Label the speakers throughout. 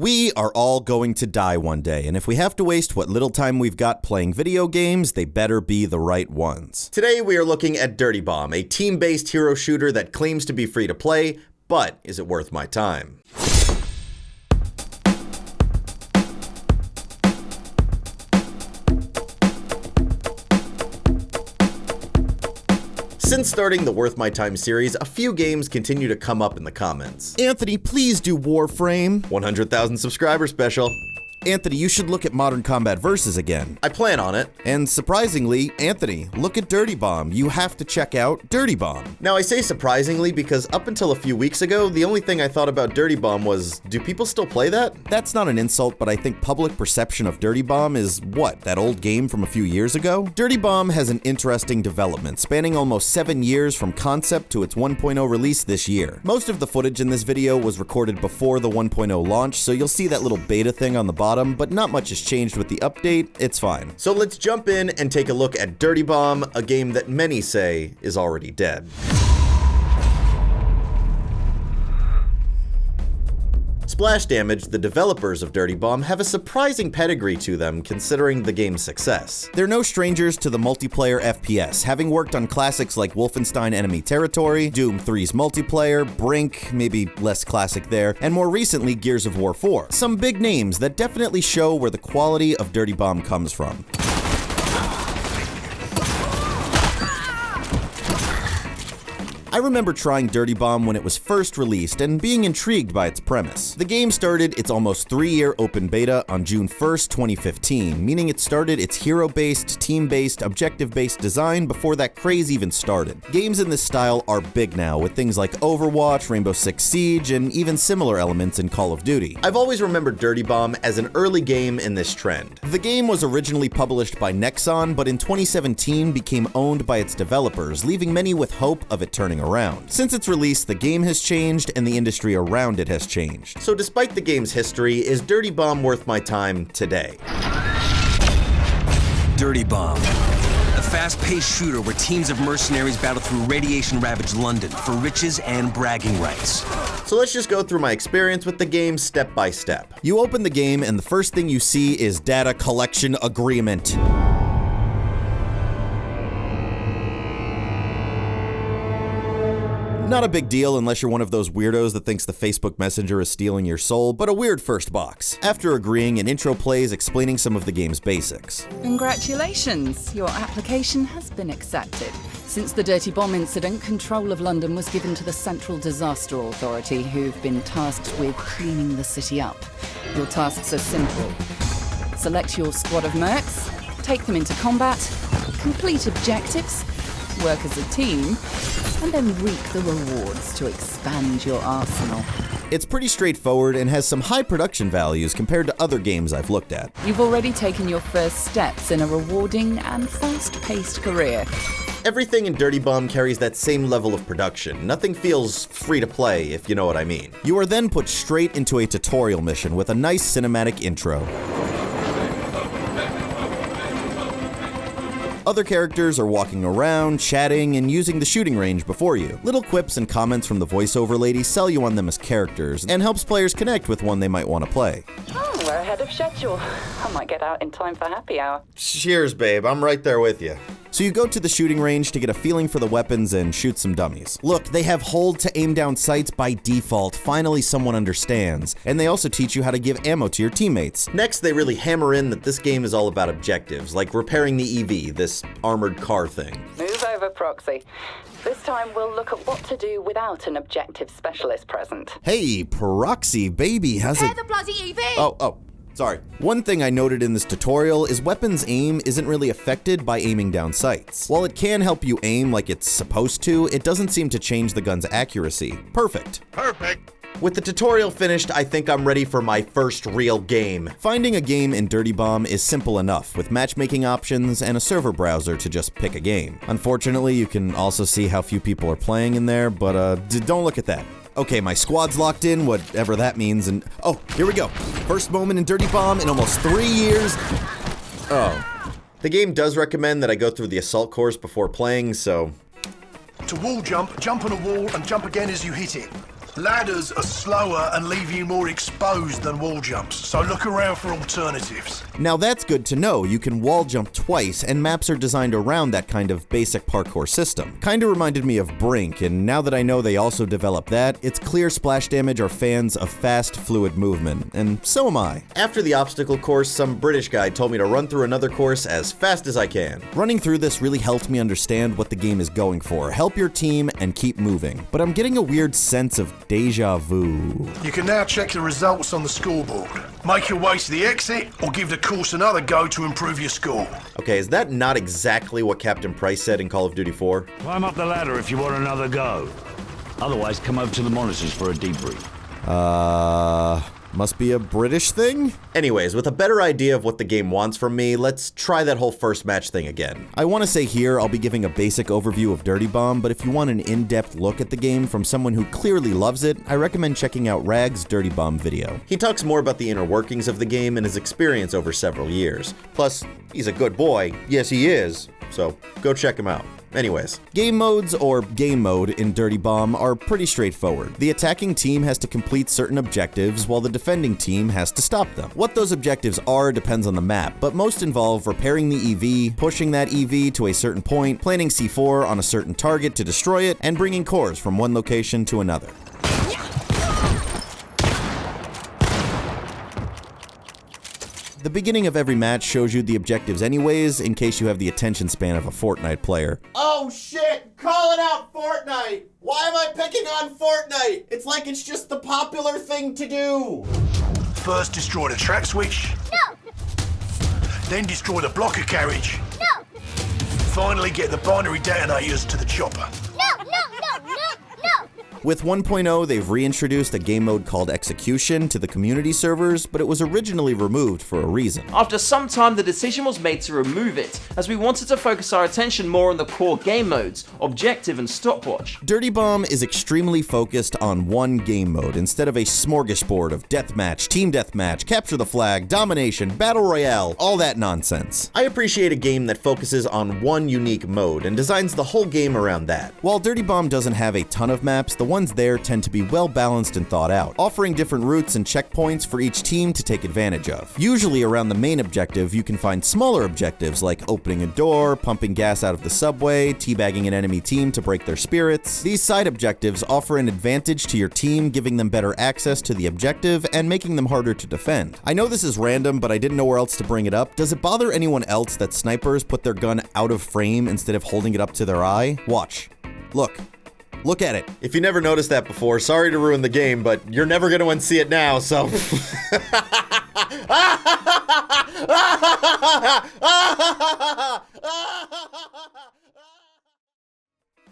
Speaker 1: We are all going to die one day, and if we have to waste what little time we've got playing video games, they better be the right ones. Today we are looking at Dirty Bomb, a team-based hero shooter that claims to be free to play, but is it worth my time? Since starting the Worth My Time series, a few games continue to come up in the comments. Anthony, please do Warframe. 100,000 subscriber special. Anthony, you should look at Modern Combat Versus again. I plan on it. And surprisingly, Anthony, look at Dirty Bomb. You have to check out Dirty Bomb. Now I say surprisingly because up until a few weeks ago, the only thing I thought about Dirty Bomb was, do people still play that? That's not an insult, but I think public perception of Dirty Bomb is, what, that old game from a few years ago? Dirty Bomb has an interesting development, spanning almost 7 years from concept to its 1.0 release this year. Most of the footage in this video was recorded before the 1.0 launch, so you'll see that little beta thing on the bottom, but not much has changed with the update. It's fine. So let's jump in and take a look at Dirty Bomb, a game that many say is already dead. Splash Damage, the developers of Dirty Bomb, have a surprising pedigree to them considering the game's success. They're no strangers to the multiplayer FPS, having worked on classics like Wolfenstein Enemy Territory, Doom 3's multiplayer, Brink, maybe less classic there, and more recently Gears of War 4. Some big names that definitely show where the quality of Dirty Bomb comes from. I remember trying Dirty Bomb when it was first released and being intrigued by its premise. The game started its almost 3-year open beta on June 1st, 2015, meaning it started its hero-based, team-based, objective-based design before that craze even started. Games in this style are big now, with things like Overwatch, Rainbow Six Siege, and even similar elements in Call of Duty. I've always remembered Dirty Bomb as an early game in this trend. The game was originally published by Nexon, but in 2017 became owned by its developers, leaving many with hope of it turning around. Since its release, the game has changed and the industry around it has changed. So despite the game's history, is Dirty Bomb worth my time today?
Speaker 2: Dirty Bomb, a fast-paced shooter where teams of mercenaries battle through radiation-ravaged London for riches and bragging rights.
Speaker 1: So let's just go through my experience with the game step by step. You open the game and the first thing you see is Data Collection Agreement. Not a big deal unless you're one of those weirdos that thinks the Facebook Messenger is stealing your soul, but a weird first box. After agreeing, an intro plays explaining some of the game's basics.
Speaker 3: Congratulations, your application has been accepted. Since the Dirty Bomb incident, control of London was given to the Central Disaster Authority, who've been tasked with cleaning the city up. Your tasks are simple. Select your squad of mercs, take them into combat, complete objectives, work as a team, and then reap the rewards to expand your arsenal.
Speaker 1: It's pretty straightforward and has some high production values compared to other games I've looked at.
Speaker 3: You've already taken your first steps in a rewarding and fast-paced career.
Speaker 1: Everything in Dirty Bomb carries that same level of production. Nothing feels free to play, if you know what I mean. You are then put straight into a tutorial mission with a nice cinematic intro. Other characters are walking around, chatting, and using the shooting range before you. Little quips and comments from the voiceover lady sell you on them as characters, and helps players connect with one they might want to play.
Speaker 3: Oh, we're ahead of schedule. I might get out in time for happy hour.
Speaker 1: Cheers, babe. I'm right there with you. So you go to the shooting range to get a feeling for the weapons and shoot some dummies. Look, they have hold to aim down sights by default. Finally, someone understands. And they also teach you how to give ammo to your teammates. Next, they really hammer in that this game is all about objectives, like repairing the EV, this armored car thing.
Speaker 3: Move over, Proxy. This time we'll look at what to do without an objective specialist present.
Speaker 1: Hey, Proxy, baby, how's it?
Speaker 4: Repair the bloody EV!
Speaker 1: Oh. Sorry. One thing I noted in this tutorial is weapons aim isn't really affected by aiming down sights. While it can help you aim like it's supposed to, it doesn't seem to change the gun's accuracy. Perfect. With the tutorial finished, I think I'm ready for my first real game. Finding a game in Dirty Bomb is simple enough, with matchmaking options and a server browser to just pick a game. Unfortunately, you can also see how few people are playing in there, but don't look at that. Okay, my squad's locked in, whatever that means, and oh, here we go. First moment in Dirty Bomb in almost 3 years. Oh. The game does recommend that I go through the assault course before playing, so...
Speaker 5: To wall jump, jump on a wall and jump again as you hit it.
Speaker 4: Ladders are slower and leave you more exposed than wall jumps, so look around for alternatives.
Speaker 1: Now that's good to know. You can wall jump twice, and maps are designed around that kind of basic parkour system. Kinda reminded me of Brink, and now that I know they also developed that, it's clear Splash Damage are fans of fast, fluid movement, and so am I. After the obstacle course, some British guy told me to run through another course as fast as I can. Running through this really helped me understand what the game is going for. Help your team and keep moving. But I'm getting a weird sense of deja vu.
Speaker 4: You can now check the results on the scoreboard. Make your way to the exit, or give the course another go to improve your score.
Speaker 1: Okay, is that not exactly what Captain Price said in Call of Duty 4?
Speaker 5: Climb up the ladder if you want another go. Otherwise, come over to the monitors for a debrief.
Speaker 1: Must be a British thing? Anyways, with a better idea of what the game wants from me, let's try that whole first match thing again. I want to say here I'll be giving a basic overview of Dirty Bomb, but if you want an in-depth look at the game from someone who clearly loves it, I recommend checking out Rag's Dirty Bomb video. He talks more about the inner workings of the game and his experience over several years. Plus, he's a good boy. Yes, he is. So, go check him out. Anyways, game modes, or game mode, in Dirty Bomb are pretty straightforward. The attacking team has to complete certain objectives, while the defending team has to stop them. What those objectives are depends on the map, but most involve repairing the EV, pushing that EV to a certain point, planting C4 on a certain target to destroy it, and bringing cores from one location to another. The beginning of every match shows you the objectives anyways, in case you have the attention span of a Fortnite player. Oh shit! Call it out, Fortnite! Why am I picking on Fortnite? It's like it's just the popular thing to do!
Speaker 4: First destroy the track switch.
Speaker 6: No!
Speaker 4: Then destroy the blocker carriage.
Speaker 6: No!
Speaker 4: Finally get the binary detonators to the chopper.
Speaker 6: No, no, no, no, no!
Speaker 1: With 1.0, they've reintroduced a game mode called Execution to the community servers, but it was originally removed for a reason.
Speaker 7: After some time, the decision was made to remove it, as we wanted to focus our attention more on the core game modes, Objective and Stopwatch.
Speaker 1: Dirty Bomb is extremely focused on one game mode, instead of a smorgasbord of deathmatch, team deathmatch, capture the flag, domination, battle royale, all that nonsense. I appreciate a game that focuses on one unique mode and designs the whole game around that. While Dirty Bomb doesn't have a ton of maps, the ones there tend to be well balanced and thought out, offering different routes and checkpoints for each team to take advantage of. Usually around the main objective, you can find smaller objectives like opening a door, pumping gas out of the subway, teabagging an enemy team to break their spirits. These side objectives offer an advantage to your team, giving them better access to the objective and making them harder to defend. I know this is random, but I didn't know where else to bring it up. Does it bother anyone else that snipers put their gun out of frame instead of holding it up to their eye? Watch. Look at it. If you never noticed that before, sorry to ruin the game, but you're never going to unsee it now, so...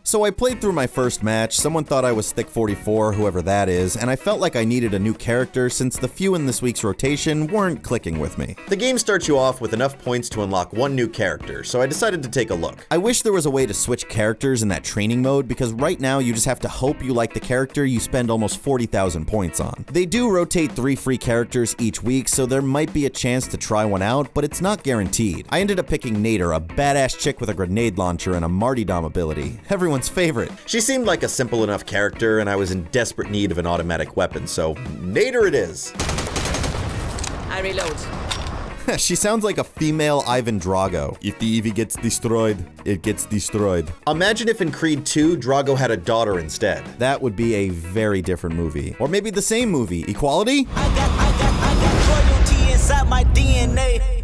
Speaker 1: So I played through my first match, someone thought I was Thick 44, whoever that is, and I felt like I needed a new character since the few in this week's rotation weren't clicking with me. The game starts you off with enough points to unlock one new character, so I decided to take a look. I wish there was a way to switch characters in that training mode, because right now you just have to hope you like the character you spend almost 40,000 points on. They do rotate 3 free characters each week, so there might be a chance to try one out, but it's not guaranteed. I ended up picking Nader, a badass chick with a grenade launcher and a martyrdom ability. Everyone's favorite. She seemed like a simple enough character, and I was in desperate need of an automatic weapon, so Nader it is.
Speaker 8: I reload.
Speaker 1: She sounds like a female Ivan Drago. If the EV gets destroyed, it gets destroyed. Imagine if in Creed 2, Drago had a daughter instead. That would be a very different movie. Or maybe the same movie. Equality?
Speaker 8: I got royalty inside my DNA.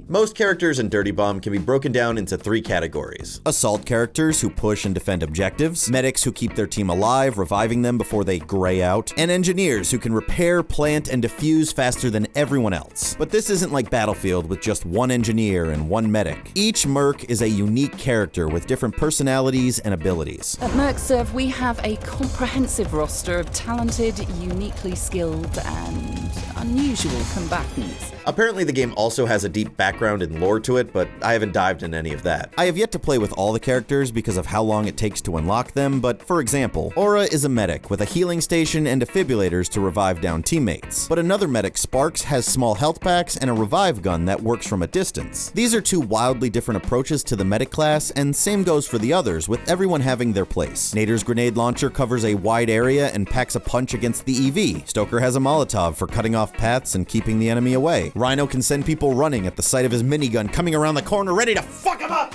Speaker 1: Most characters in Dirty Bomb can be broken down into 3 categories. Assault characters who push and defend objectives, medics who keep their team alive, reviving them before they gray out, and engineers who can repair, plant, and defuse faster than everyone else. But this isn't like Battlefield with just one engineer and one medic. Each merc is a unique character with different personalities and abilities.
Speaker 3: At MercServe, we have a comprehensive roster of talented, uniquely skilled, and unusual combatants.
Speaker 1: Apparently the game also has a deep background background and lore to it, but I haven't dived in any of that. I have yet to play with all the characters because of how long it takes to unlock them, but for example, Aura is a medic with a healing station and defibrillators to revive down teammates. But another medic, Sparks, has small health packs and a revive gun that works from a distance. These are two wildly different approaches to the medic class, and same goes for the others, with everyone having their place. Nader's grenade launcher covers a wide area and packs a punch against the EV. Stoker has a Molotov for cutting off paths and keeping the enemy away. Rhino can send people running at the sight of his minigun coming around the corner ready to fuck him up!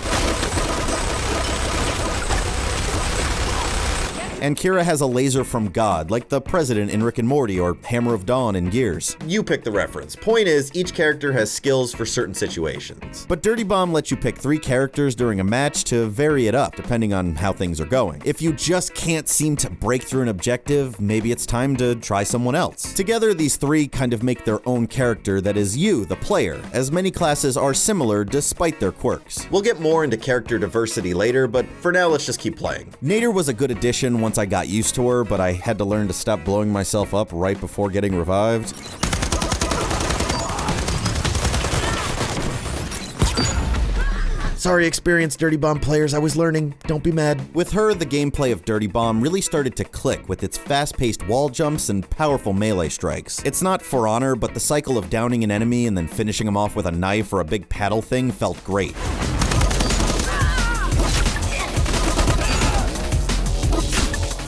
Speaker 1: And Kira has a laser from God, like the President in Rick and Morty or Hammer of Dawn in Gears. You pick the reference. Point is, each character has skills for certain situations. But Dirty Bomb lets you pick 3 characters during a match to vary it up, depending on how things are going. If you just can't seem to break through an objective, maybe it's time to try someone else. Together, these 3 kind of make their own character that is you, the player, as many classes are similar despite their quirks. We'll get more into character diversity later, but for now, let's just keep playing. Nader was a good addition once I got used to her, but I had to learn to stop blowing myself up right before getting revived. Sorry, experienced Dirty Bomb players, I was learning. Don't be mad. With her, the gameplay of Dirty Bomb really started to click with its fast-paced wall jumps and powerful melee strikes. It's not For Honor, but the cycle of downing an enemy and then finishing him off with a knife or a big paddle thing felt great.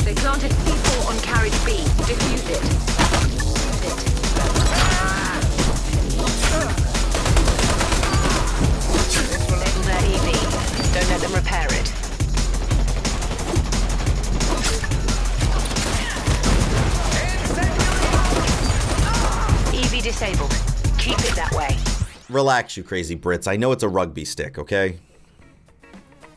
Speaker 9: They planted C4 on carriage B. Defuse it. Disable their EV. Don't let them repair it. EV disabled. Keep it that way.
Speaker 1: Relax, you crazy Brits. I know it's a rugby stick, okay?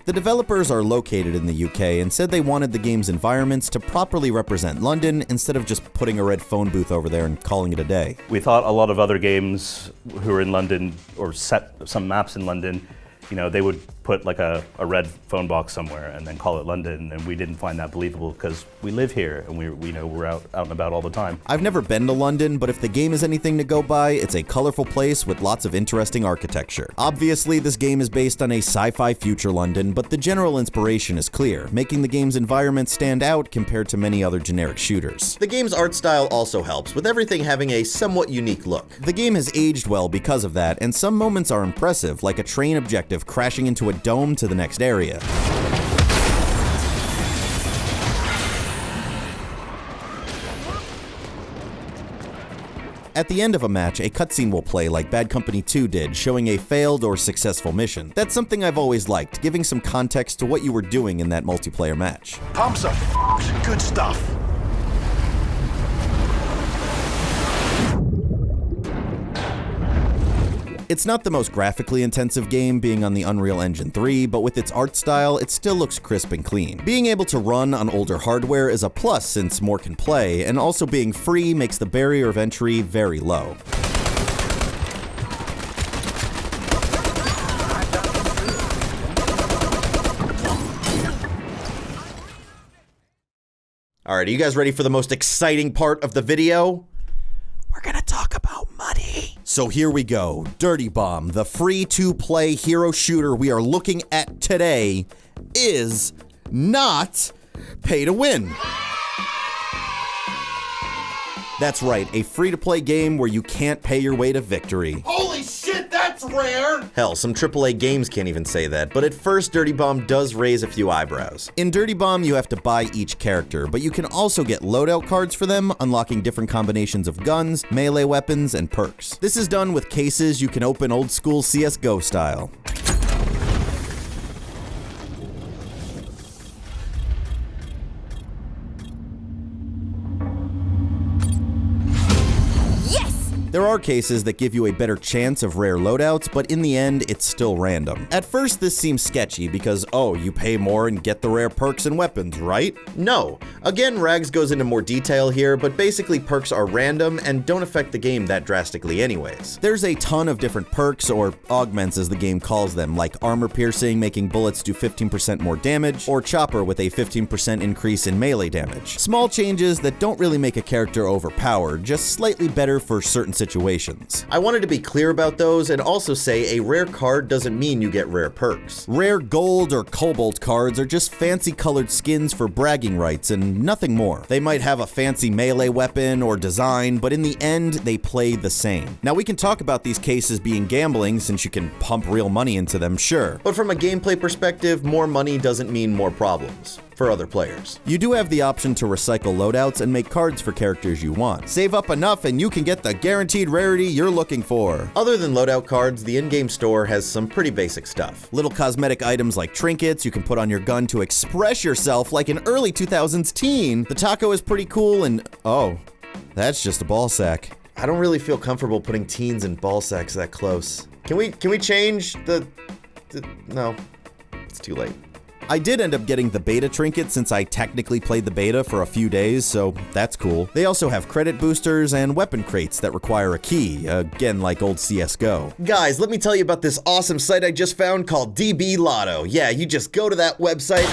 Speaker 1: The developers are located in the UK and said they wanted the game's environments to properly represent London instead of just putting a red phone booth over there and calling it a day.
Speaker 10: We thought a lot of other games who are in London or set some maps in London, you know, they would put like a red phone box somewhere and then call it London, and we didn't find that believable because we live here and we're out and about all the time.
Speaker 1: I've never been to London, but if the game is anything to go by, it's a colorful place with lots of interesting architecture. Obviously, this game is based on a sci-fi future London, but the general inspiration is clear, making the game's environment stand out compared to many other generic shooters. The game's art style also helps, with everything having a somewhat unique look. The game has aged well because of that, and some moments are impressive, like a train objective crashing into a dome to the next area. At the end of a match, a cutscene will play like Bad Company 2 did, showing a failed or successful mission. That's something I've always liked, giving some context to what you were doing in that multiplayer match.
Speaker 4: Pumps are f***ed. Good stuff.
Speaker 1: It's not the most graphically intensive game, being on the Unreal Engine 3, but with its art style, it still looks crisp and clean. Being able to run on older hardware is a plus since more can play, and also being free makes the barrier of entry very low. Alright, are you guys ready for the most exciting part of the video? We're gonna talk about money. So here we go. Dirty Bomb, the free-to-play hero shooter we are looking at today, is not pay to win. That's right, a free-to-play game where you can't pay your way to victory. Holy shit, that's rare! Hell, some AAA games can't even say that, but at first, Dirty Bomb does raise a few eyebrows. In Dirty Bomb, you have to buy each character, but you can also get loadout cards for them, unlocking different combinations of guns, melee weapons, and perks. This is done with cases you can open old-school CSGO style. There are cases that give you a better chance of rare loadouts, but in the end, it's still random. At first, this seems sketchy because, oh, you pay more and get the rare perks and weapons, right? No. Again, Rags goes into more detail here, but basically perks are random and don't affect the game that drastically anyways. There's a ton of different perks, or augments as the game calls them, like armor piercing, making bullets do 15% more damage, or chopper with a 15% increase in melee damage. Small changes that don't really make a character overpowered, just slightly better for certain situations. situations. I wanted to be clear about those and also say a rare card doesn't mean you get rare perks. Rare gold or cobalt cards are just fancy colored skins for bragging rights and nothing more. They might have a fancy melee weapon or design, but in the end, they play the same. Now we can talk about these cases being gambling since you can pump real money into them, sure. But from a gameplay perspective, more money doesn't mean more problems for other players. You do have the option to recycle loadouts and make cards for characters you want. Save up enough and you can get the guaranteed rarity you're looking for. Other than loadout cards, the in-game store has some pretty basic stuff. Little cosmetic items like trinkets you can put on your gun to express yourself like an early 2000s teen. The taco is pretty cool and, oh, that's just a ball sack. I don't really feel comfortable putting teens in ball sacks that close. Can we change the no, it's too late. I did end up getting the beta trinket since I technically played the beta for a few days, so that's cool. They also have credit boosters and weapon crates that require a key, again like old CSGO. Guys, let me tell you about this awesome site I just found called DB Lotto. Yeah, you just go to that website,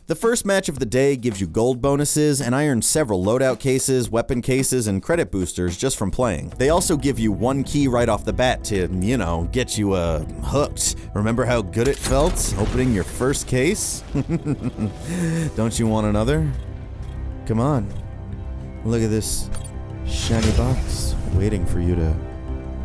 Speaker 1: The first match of the day gives you gold bonuses, and I earned several loadout cases, weapon cases, and credit boosters just from playing. They also give you one key right off the bat to, you know, get you hooked. Remember how good it felt opening your first case? Don't you want another? Come on. Look at this shiny box waiting for you to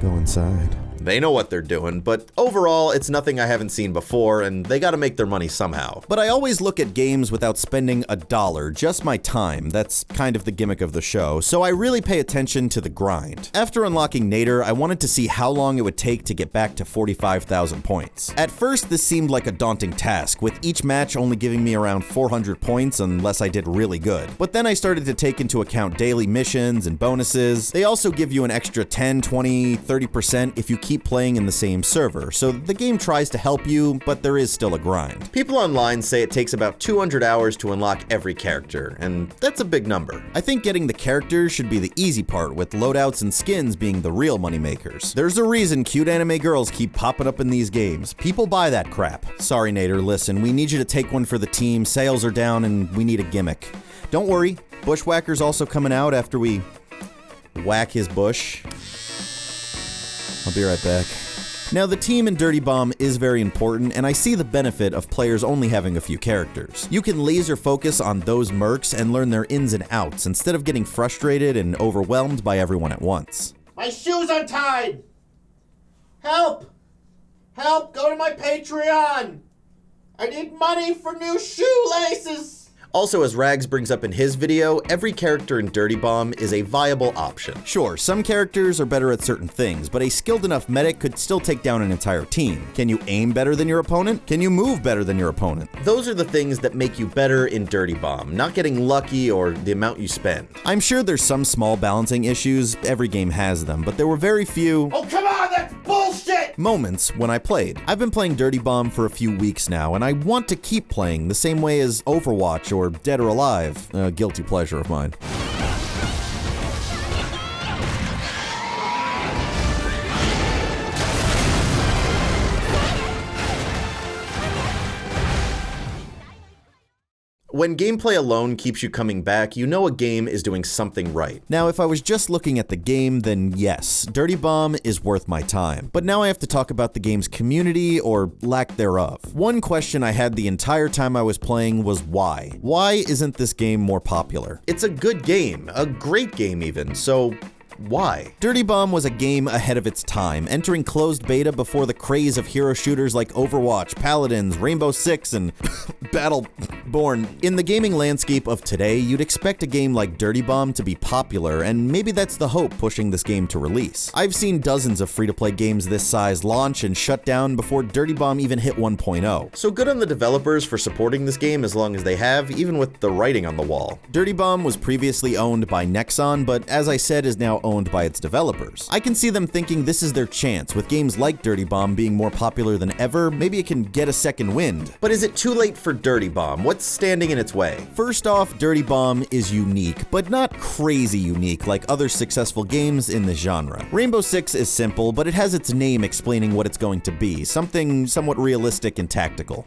Speaker 1: go inside. They know what they're doing, but overall, it's nothing I haven't seen before, and they gotta make their money somehow. But I always look at games without spending $1, just my time. That's kind of the gimmick of the show, so I really pay attention to the grind. After unlocking Nader, I wanted to see how long it would take to get back to 45,000 points. At first, this seemed like a daunting task, with each match only giving me around 400 points unless I did really good. But then I started to take into account daily missions and bonuses. They also give you an extra 10, 20, 30% if you keep playing in the same server, so the game tries to help you, but there is still a grind. People online say it takes about 200 hours to unlock every character, and that's a big number. I think getting the characters should be the easy part, with loadouts and skins being the real moneymakers. There's a reason cute anime girls keep popping up in these games. People buy that crap. Sorry, Nader, listen, we need you to take one for the team, sales are down, and we need a gimmick. Don't worry, Bushwhacker's also coming out after we whack his bush. I'll be right back. Now, the team in Dirty Bomb is very important, and I see the benefit of players only having a few characters. You can laser focus on those mercs and learn their ins and outs, instead of getting frustrated and overwhelmed by everyone at once.
Speaker 11: My shoe's untied! Help! Help! Go to my Patreon! I need money for new shoelaces!
Speaker 1: Also, as Rags brings up in his video, every character in Dirty Bomb is a viable option. Sure, some characters are better at certain things, but a skilled enough medic could still take down an entire team. Can you aim better than your opponent? Can you move better than your opponent? Those are the things that make you better in Dirty Bomb, not getting lucky or the amount you spend. I'm sure there's some small balancing issues, every game has them, but there were very few—
Speaker 11: oh, come on, that's bullshit!
Speaker 1: —moments when I played. I've been playing Dirty Bomb for a few weeks now, and I want to keep playing the same way as Overwatch or Dead or Alive, a guilty pleasure of mine. When gameplay alone keeps you coming back, you know a game is doing something right. Now, if I was just looking at the game, then yes, Dirty Bomb is worth my time. But now I have to talk about the game's community, or lack thereof. One question I had the entire time I was playing was why? Why isn't this game more popular? It's a good game, a great game even, so why? Dirty Bomb was a game ahead of its time, entering closed beta before the craze of hero shooters like Overwatch, Paladins, Rainbow Six, and Battleborn. In the gaming landscape of today, you'd expect a game like Dirty Bomb to be popular, and maybe that's the hope pushing this game to release. I've seen dozens of free-to-play games this size launch and shut down before Dirty Bomb even hit 1.0. So good on the developers for supporting this game as long as they have, even with the writing on the wall. Dirty Bomb was previously owned by Nexon, but as I said, is now owned by its developers. I can see them thinking this is their chance, with games like Dirty Bomb being more popular than ever, maybe it can get a second wind. But is it too late for Dirty Bomb? What's standing in its way? First off, Dirty Bomb is unique, but not crazy unique like other successful games in the genre. Rainbow Six is simple, but it has its name explaining what it's going to be, something somewhat realistic and tactical.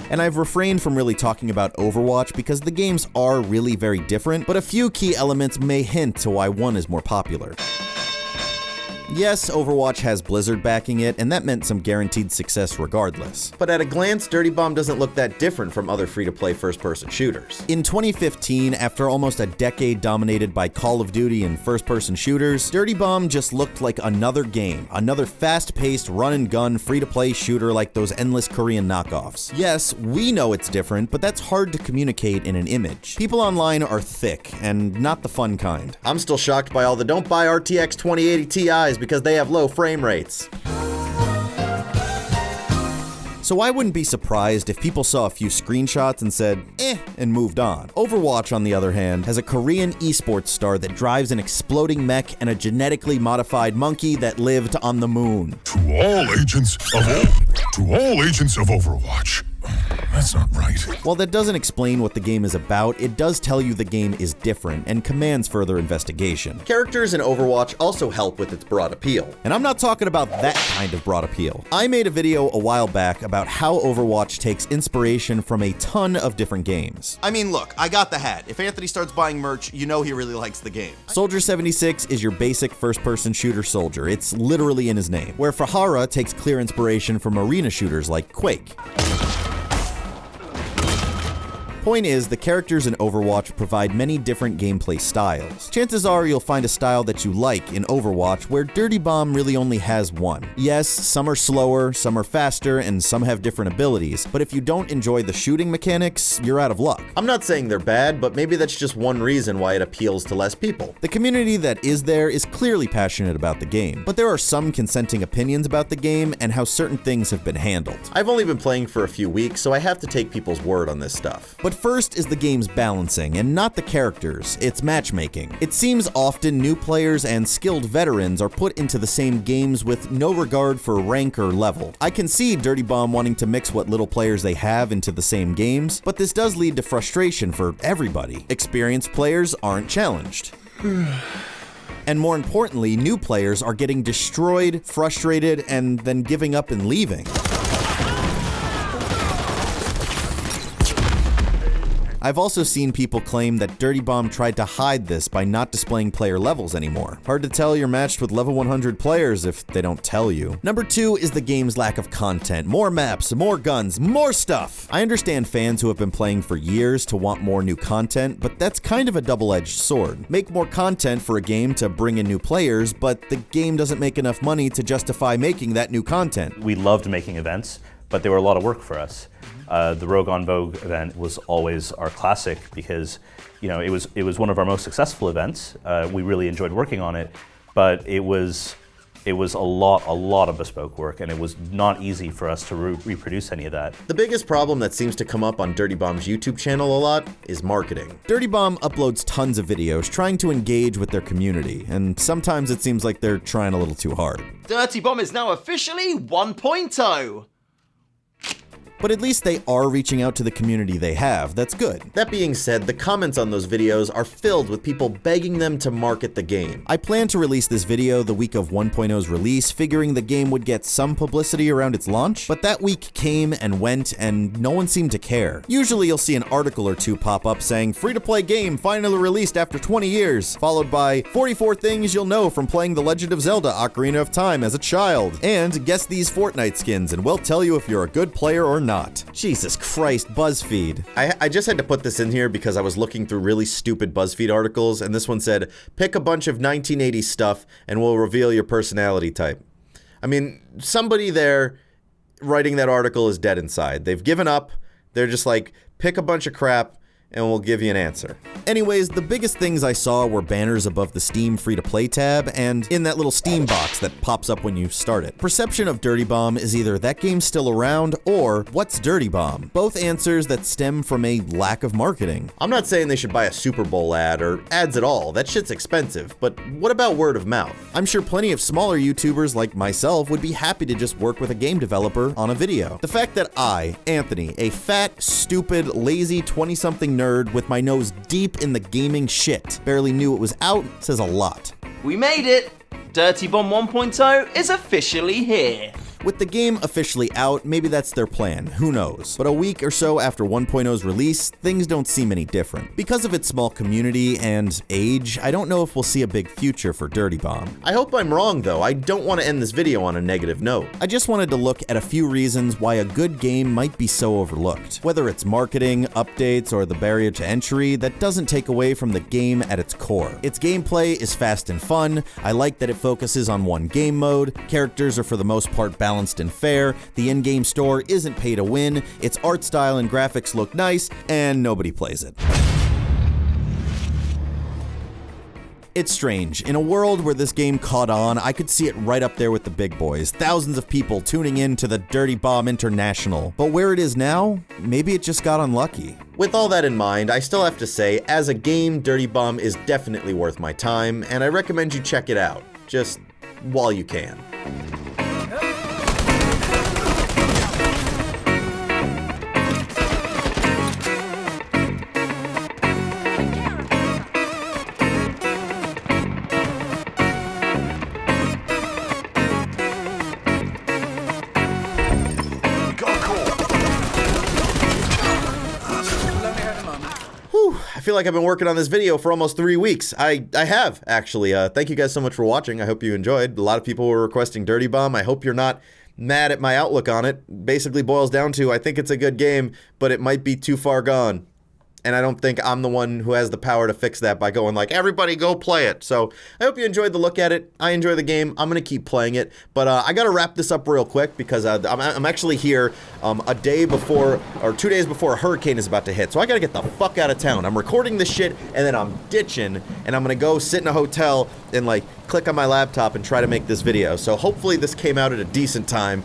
Speaker 1: And I've refrained from really talking about Overwatch because the games are really very different, but a few key elements may hint to why one is more popular. Yes, Overwatch has Blizzard backing it, and that meant some guaranteed success regardless. But at a glance, Dirty Bomb doesn't look that different from other free-to-play first-person shooters. In 2015, after almost a decade dominated by Call of Duty and first-person shooters, Dirty Bomb just looked like another game, another fast-paced, run-and-gun, free-to-play shooter like those endless Korean knockoffs. Yes, we know it's different, but that's hard to communicate in an image. People online are thick, and not the fun kind. I'm still shocked by all the don't buy RTX 2080 Ti's because they have low frame rates. So I wouldn't be surprised if people saw a few screenshots and said, eh, and moved on. Overwatch, on the other hand, has a Korean esports star that drives an exploding mech and a genetically modified monkey that lived on the moon.
Speaker 12: To all agents of Overwatch. That's not right.
Speaker 1: While that doesn't explain what the game is about, it does tell you the game is different and commands further investigation. Characters in Overwatch also help with its broad appeal. And I'm not talking about that kind of broad appeal. I made a video a while back about how Overwatch takes inspiration from a ton of different games. I mean, look, I got the hat. If Anthony starts buying merch, you know he really likes the game. Soldier 76 is your basic first-person shooter soldier. It's literally in his name. Where Fahara takes clear inspiration from arena shooters like Quake. Point is, the characters in Overwatch provide many different gameplay styles. Chances are you'll find a style that you like in Overwatch where Dirty Bomb really only has one. Yes, some are slower, some are faster, and some have different abilities, but if you don't enjoy the shooting mechanics, you're out of luck. I'm not saying they're bad, but maybe that's just one reason why it appeals to less people. The community that is there is clearly passionate about the game, but there are some consenting opinions about the game and how certain things have been handled. I've only been playing for a few weeks, so I have to take people's word on this stuff. But first is the game's balancing, and not the characters, it's matchmaking. It seems often new players and skilled veterans are put into the same games with no regard for rank or level. I can see Dirty Bomb wanting to mix what little players they have into the same games, but this does lead to frustration for everybody. Experienced players aren't challenged. And more importantly, new players are getting destroyed, frustrated, and then giving up and leaving. I've also seen people claim that Dirty Bomb tried to hide this by not displaying player levels anymore. Hard to tell you're matched with level 100 players if they don't tell you. Number 2 is the game's lack of content. More maps, more guns, more stuff! I understand fans who have been playing for years to want more new content, but that's kind of a double-edged sword. Make more content for a game to bring in new players, but the game doesn't make enough money to justify making that new content.
Speaker 10: We loved making events, but they were a lot of work for us. The Rogue on Vogue event was always our classic because, you know, it was one of our most successful events. We really enjoyed working on it, but it was a lot of bespoke work, and it was not easy for us to reproduce any of that.
Speaker 1: The biggest problem that seems to come up on Dirty Bomb's YouTube channel a lot is marketing. Dirty Bomb uploads tons of videos trying to engage with their community, and sometimes it seems like they're trying a little too hard.
Speaker 7: Dirty Bomb is now officially 1.0.
Speaker 1: But at least they are reaching out to the community they have. That's good. That being said, the comments on those videos are filled with people begging them to market the game. I plan to release this video the week of 1.0's release, figuring the game would get some publicity around its launch, but that week came and went and no one seemed to care. Usually you'll see an article or two pop up saying, free-to-play game finally released after 20 years, followed by 44 things you'll know from playing The Legend of Zelda Ocarina of Time as a child, and guess these Fortnite skins and we'll tell you if you're a good player or not. Jesus Christ, BuzzFeed. I just had to put this in here because I was looking through really stupid BuzzFeed articles, and this one said, pick a bunch of 1980s stuff and we'll reveal your personality type. I mean, somebody there writing that article is dead inside. They've given up. They're just like, pick a bunch of crap and we'll give you an answer. Anyways, the biggest things I saw were banners above the Steam free-to-play tab and in that little Steam box that pops up when you start it. Perception of Dirty Bomb is either that game's still around or what's Dirty Bomb? Both answers that stem from a lack of marketing. I'm not saying they should buy a Super Bowl ad or ads at all, that shit's expensive, but what about word of mouth? I'm sure plenty of smaller YouTubers like myself would be happy to just work with a game developer on a video. The fact that I, Anthony, a fat, stupid, lazy 20-something nerd with my nose deep in the gaming shit, barely knew it was out says a lot.
Speaker 7: We made it! Dirty Bomb 1.0 is officially here.
Speaker 1: With the game officially out, maybe that's their plan, who knows. But a week or so after 1.0's release, things don't seem any different. Because of its small community and age, I don't know if we'll see a big future for Dirty Bomb. I hope I'm wrong though, I don't want to end this video on a negative note. I just wanted to look at a few reasons why a good game might be so overlooked. Whether it's marketing, updates, or the barrier to entry, that doesn't take away from the game at its core. Its gameplay is fast and fun, I like that it focuses on one game mode, characters are for the most part balanced and fair, the in-game store isn't pay to win, its art style and graphics look nice, and nobody plays it. It's strange. In a world where this game caught on, I could see it right up there with the big boys. Thousands of people tuning in to the Dirty Bomb International. But where it is now, maybe it just got unlucky. With all that in mind, I still have to say, as a game, Dirty Bomb is definitely worth my time, and I recommend you check it out. Just while you can. I feel like I've been working on this video for almost 3 weeks. I have, actually. Thank you guys so much for watching. I hope you enjoyed. A lot of people were requesting Dirty Bomb. I hope you're not mad at my outlook on it. Basically boils down to, I think it's a good game, but it might be too far gone. And I don't think I'm the one who has the power to fix that by going like, everybody go play it. So I hope you enjoyed the look at it. I enjoy the game. I'm going to keep playing it. But I got to wrap this up real quick because I'm actually here a day before, or 2 days before a hurricane is about to hit. So I got to get the fuck out of town. I'm recording this shit and then I'm ditching and I'm going to go sit in a hotel and like click on my laptop and try to make this video. So hopefully this came out at a decent time.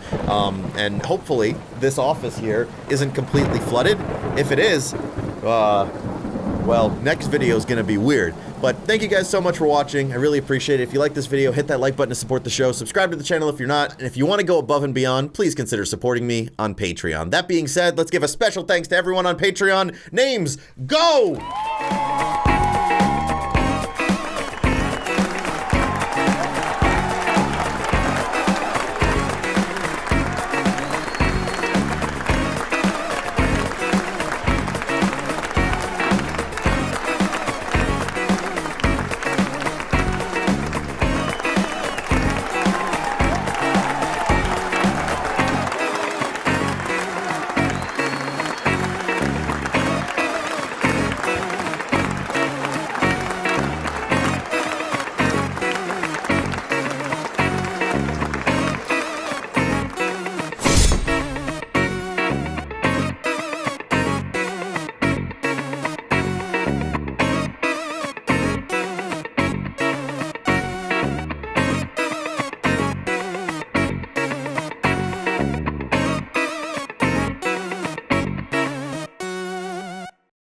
Speaker 1: And hopefully this office here isn't completely flooded. If it is, well, next video is going to be weird. But thank you guys so much for watching. I really appreciate it. If you like this video, hit that like button to support the show. Subscribe to the channel if you're not. And if you want to go above and beyond, please consider supporting me on Patreon. That being said, let's give a special thanks to everyone on Patreon. Names, go!